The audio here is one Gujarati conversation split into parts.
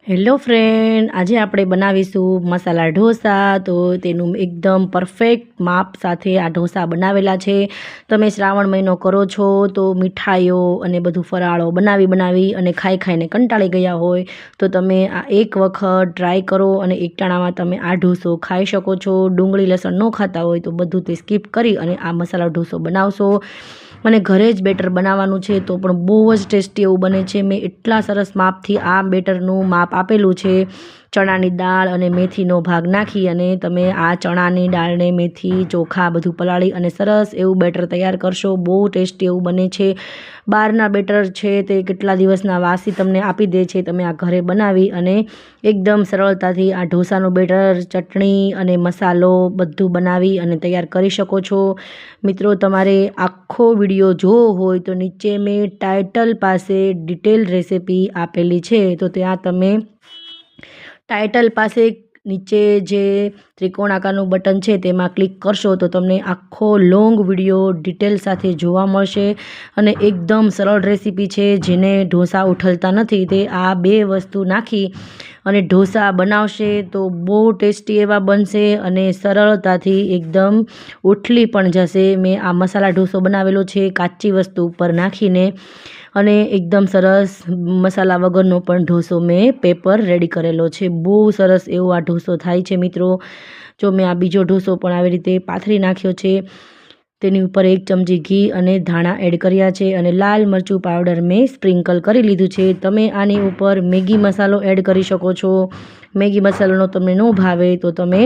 હેલો ફ્રેન્ડ, આજે આપણે બનાવીશું મસાલા ઢોસા. તો તેનું એકદમ પરફેક્ટ માપ સાથે આ ઢોસા બનાવેલા છે. તમે શ્રાવણ મહિનો કરો છો તો મીઠાઈઓ અને બધું ફરાળો બનાવી અને ખાઈને કંટાળી ગયા હોય તો તમે આ એક વખત ટ્રાય કરો અને એકટાણામાં તમે આ ઢોસો ખાઈ શકો છો. ડુંગળી લસણ ન ખાતા હોય તો બધું તે સ્કીપ કરી અને આ મસાલા ઢોસો બનાવશો. મને ઘરે જ બેટર બનાવવાનું છે તો પણ બહુ જ ટેસ્ટી એવું બને છે. મેં એટલા સરસ માપથી આ બેટરનું માપ આપેલું છે. ચણાની દાળ અને મેથીનો ભાગ નાખી અને તમે આ ચણાની દાળને મેથી ચોખા બધું પલાળી અને સરસ એવું બેટર તૈયાર કરશો. બહુ ટેસ્ટી એવું બને છે. બહારના બેટર છે તે કેટલા દિવસના વાસી તમને આપી દે છે. તમે આ ઘરે બનાવી અને એકદમ સરળતાથી આ ઢોસાનું બેટર, ચટણી અને મસાલો બધું બનાવી અને તૈયાર કરી શકો છો. મિત્રો, તમારે આખો વિડીયો જોવો હોય તો નીચે મેં ટાઇટલ પાસે ડિટેલ રેસિપી આપેલી છે, તો ત્યાં તમે ટાઇટલ પાસે નીચે જે ત્રિકોણ આકારનું બટન છે તેમાં ક્લિક કરશો તો તમને આખો લોંગ વિડીયો ડિટેલ સાથે જોવા મળશે. અને એકદમ સરળ રેસીપી છે. જેને ઢોસા ઉઠલતા નથી તે આ બે વસ્તુ નાખી અને ઢોસા બનાવશે તો બહુ ટેસ્ટી એવા બનશે અને સરળતાથી એકદમ ઉઠલી પણ જશે. મેં આ મસાલા ઢોસો બનાવેલો છે કાચી વસ્તુ ઉપર નાખીને, અને એકદમ સરસ મસાલા વગરનો પણ ઢોસો મેં પેપર રેડી કરેલો છે. બહુ સરસ એવો આ ઢોસો થાય છે. મિત્રો, જો મેં આ બીજો ઢોસો પણ આવી રીતે પાથરી નાખ્યો છે. તેની ઉપર 1 ચમચી ઘી અને ધાણા એડ કર્યા છે અને લાલ મરચું પાવડર મેં સ્પ્રિંકલ કરી લીધું છે. તમે આની ઉપર મેગી મસાલો એડ કરી શકો છો. મેગી મસાલાનો તમને ન ભાવે તો તમે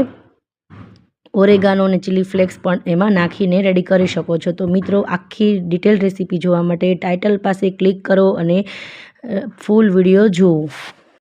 ઓરેગાનો અને ચીલી ફ્લેક્સ પણ એમાં નાખીને રેડી કરી શકો છો. તો મિત્રો, આખી ડિટેલ રેસીપી જોવા માટે ટાઇટલ પાસે ક્લિક કરો અને ફૂલ વિડીયો જુઓ.